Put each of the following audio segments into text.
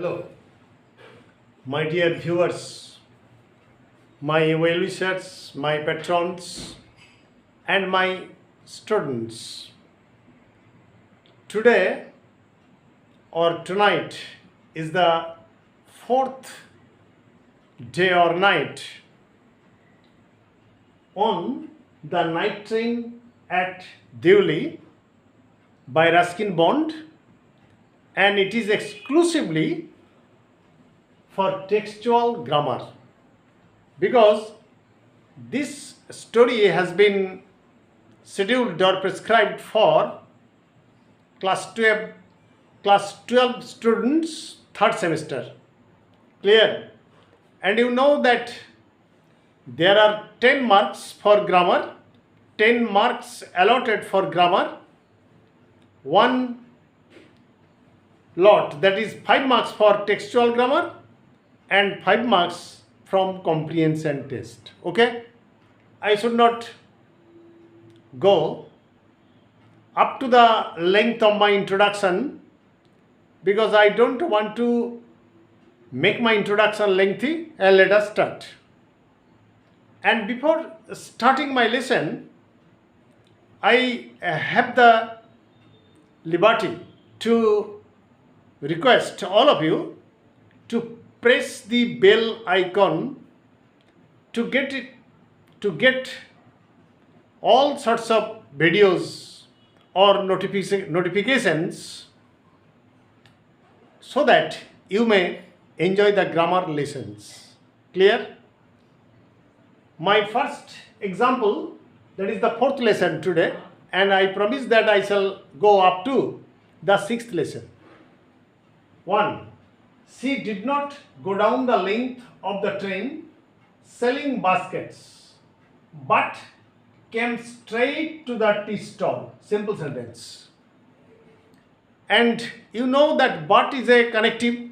Hello, my dear viewers, my well-wishers, my patrons, and my students. Today or tonight is the fourth day or night on the night train at Deoli by Ruskin Bond, and it is exclusively for textual grammar because this story has been scheduled or prescribed for class 12 students third semester. Clear? And you know that there are 10 marks for grammar, 10 marks allotted for grammar, one lot, that is 5 marks for textual grammar and 5 marks from comprehension test. Okay, I should not go up to the length of my introduction because I don't want to make my introduction lengthy. And let us start. And before starting my lesson, I have the liberty to request all of you to press the bell icon to get all sorts of videos or notifications so that you may enjoy the grammar lessons. Clear? My first example, that is the fourth lesson today, and I promise that I shall go up to the sixth lesson. 1. She did not go down the length of the train selling baskets, but came straight to the tea stall. Simple sentence. And you know that but is a connective,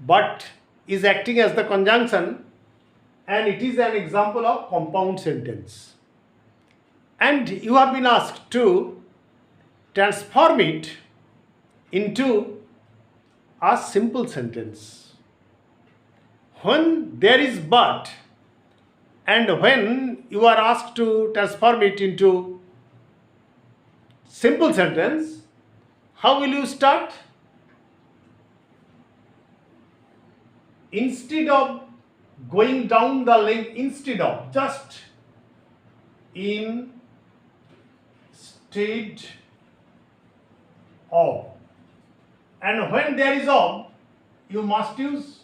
but is acting as the conjunction, and it is an example of compound sentence. And you have been asked to transform it into a simple sentence. When there is but, and when you are asked to transform it into simple sentence, how will you start? Instead of going down the length, instead of, just instead of. And when there is of, you must use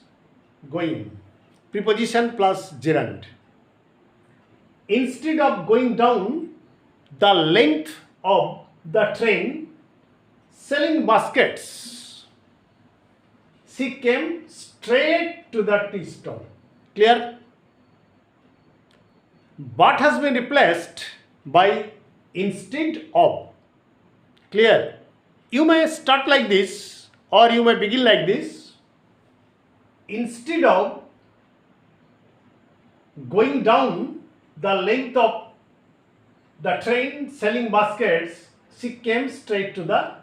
going. Preposition plus gerund. Instead of going down the length of the train selling baskets, she came straight to the tea stall. Clear? But has been replaced by instead of. Clear? You may start like this or you may begin like this. Instead of going down the length of the train selling baskets, she came straight to the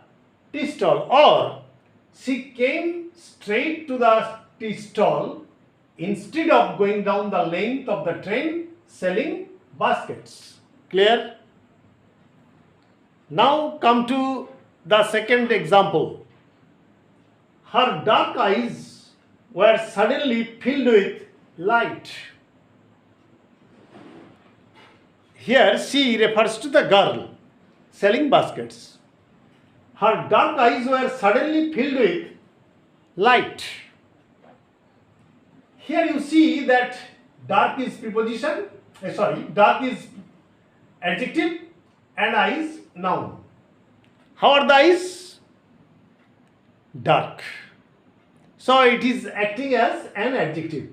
tea stall. Or she came straight to the tea stall instead of going down the length of the train selling baskets. Clear? Now come to the second example. Her dark eyes were suddenly filled with light. Here she refers to the girl selling baskets. Her dark eyes were suddenly filled with light. Here you see that dark is preposition, dark is adjective and eyes noun. How are the eyes? Dark. So it is acting as an adjective.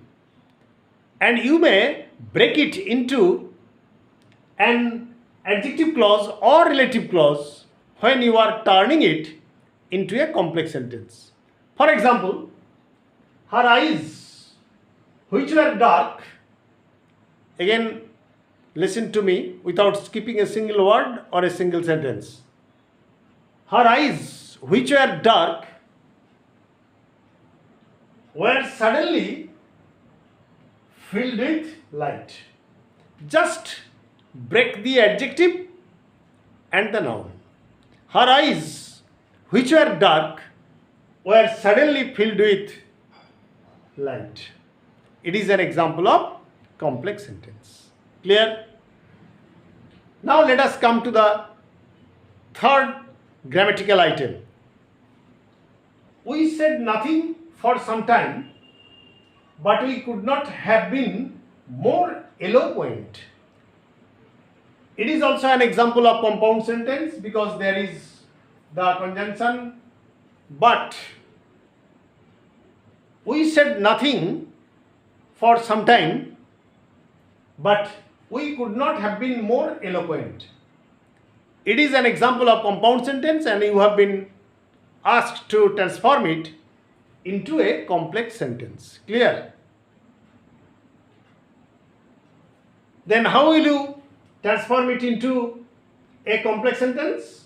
And you may break it into an adjective clause or relative clause when you are turning it into a complex sentence. For example, her eyes, which were dark, again listen to me without skipping a single word or a single sentence. Her eyes, which were dark, were suddenly filled with light. Just break the adjective and the noun. Her eyes, which were dark, were suddenly filled with light. It is an example of complex sentence. Clear? Now let us come to the third grammatical item. We said nothing for some time, but we could not have been more eloquent. It is also an example of compound sentence because there is the conjunction but. We said nothing for some time, but we could not have been more eloquent. It is an example of compound sentence and you have been asked to transform it into a complex sentence. Clear? Then how will you transform it into a complex sentence?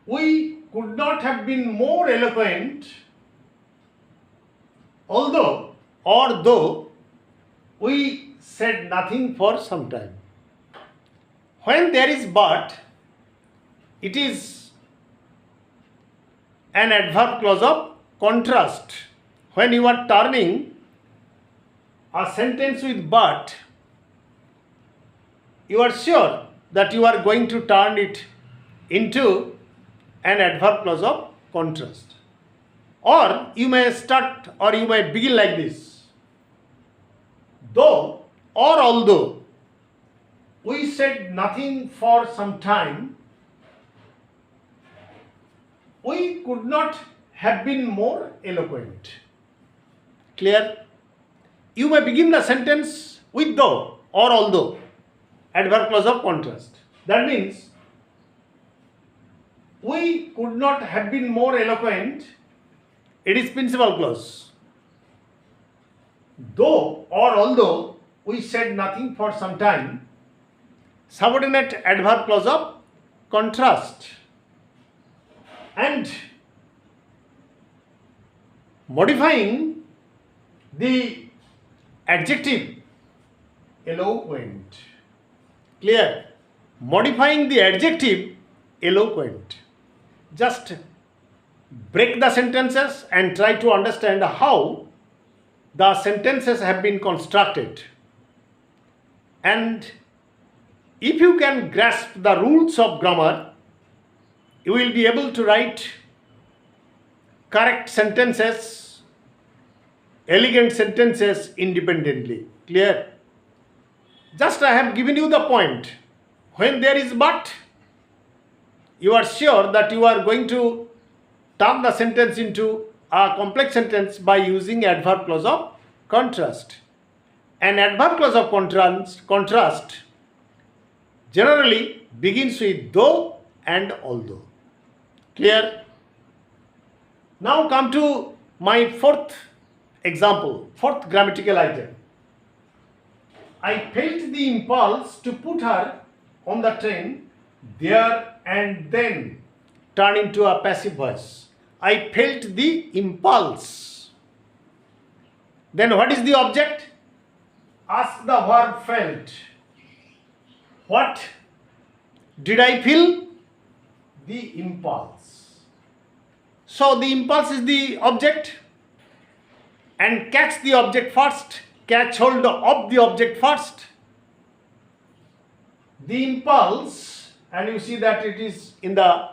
We could not have been more eloquent although or though we said nothing for some time. When there is but, it is an adverb clause of contrast. When you are turning a sentence with but, you are sure that you are going to turn it into an adverb clause of contrast. Or you may start or you may begin like this. Though or although we said nothing for some time, we could not have been more eloquent. Clear? You may begin the sentence with though or although, adverb clause of contrast. That means we could not have been more eloquent. It is principal clause. Though or although we said nothing for some time, subordinate adverb clause of contrast. And modifying the adjective eloquent. Clear? Modifying the adjective eloquent. Just break the sentences and try to understand how the sentences have been constructed. And if you can grasp the rules of grammar, you will be able to write correct sentences, elegant sentences independently. Clear? Just I have given you the point. When there is but, you are sure that you are going to turn the sentence into a complex sentence by using adverb clause of contrast. An adverb clause of contrast generally begins with though and although. Clear? Now come to my fourth example, fourth grammatical item. I felt the impulse to put her on the train there and then. Turn into a passive voice. I felt the impulse. Then what is the object? Ask the verb felt. What did I feel? The impulse. So the impulse is the object, and catch the object first. Catch hold of the object first. The impulse, and you see that it is in the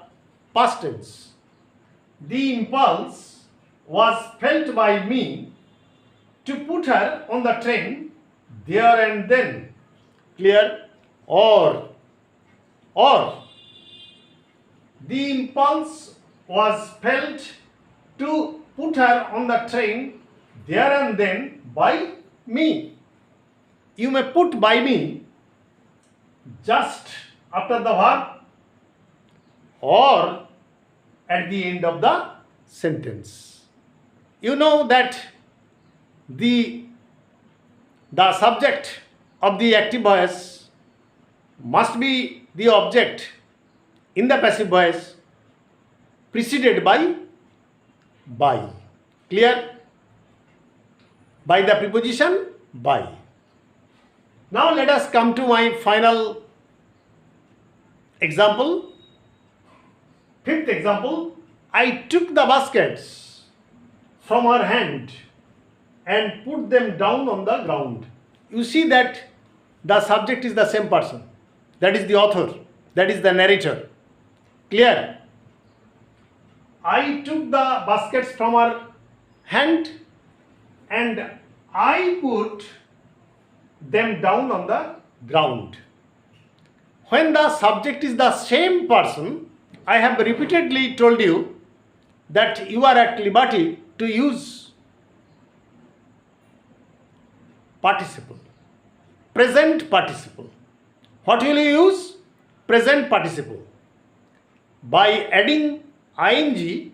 past tense. The impulse was felt by me to put her on the train there and then. Clear? Or the impulse was felt to put her on the train there and then by me. You may put by me just after the verb or at the end of the sentence. You know that the subject of the active voice must be the object in the passive voice preceded by. Clear? By the preposition by. Now let us come to my final example. Fifth example. I took the baskets from her hand and put them down on the ground. You see that the subject is the same person. That is the author. That is the narrator. Clear? I took the baskets from her hand and I put them down on the ground. When the subject is the same person, I have repeatedly told you that you are at liberty to use participle, present participle. What will you use? Present participle. By adding ing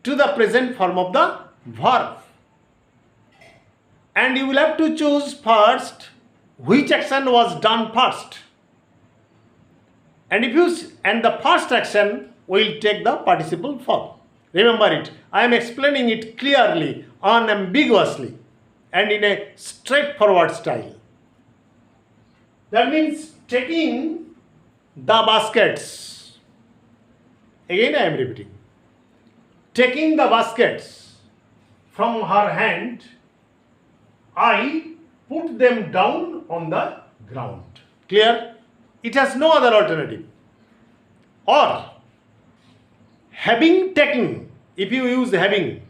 to the present form of the verb. And you will have to choose first which action was done first. And the first action will take the participle form. Remember it. I am explaining it clearly, unambiguously, and in a straightforward style. That means taking the baskets. Again I am repeating. Taking the baskets from her hand, I put them down on the ground. Clear? It has no other alternative. Or having taken, if you use having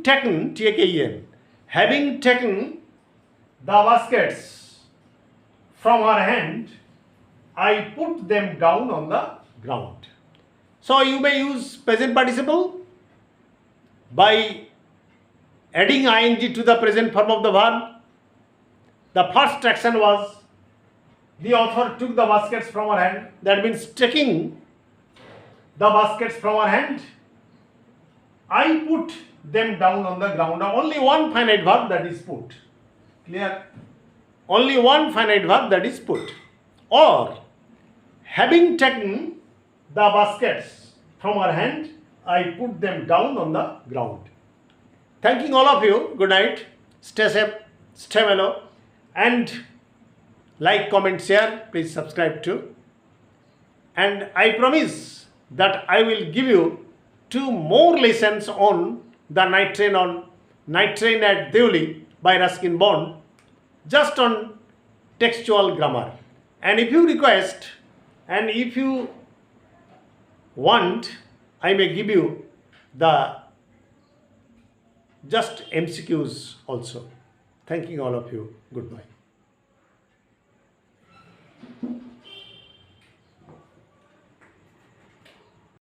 taken, T-A-K-E-N, having taken the baskets from her hand, I put them down on the ground. So you may use present participle by adding ing to the present form of the verb. The first action was the author took the baskets from her hand. That means taking the baskets from her hand, I put them down on the ground. Now only one finite verb, that is put. Clear? Only one finite verb, that is put. Or having taken the baskets from her hand, I put them down on the ground. Thanking all of you. Good night. Stay safe, stay mellow, and like, comment, share. Please subscribe too. And I promise that I will give you 2 more lessons on the night train at Deoli by Ruskin Bond, just on textual grammar. And if you request and if you want, I may give you the just MCQs also. Thanking all of you. Goodbye.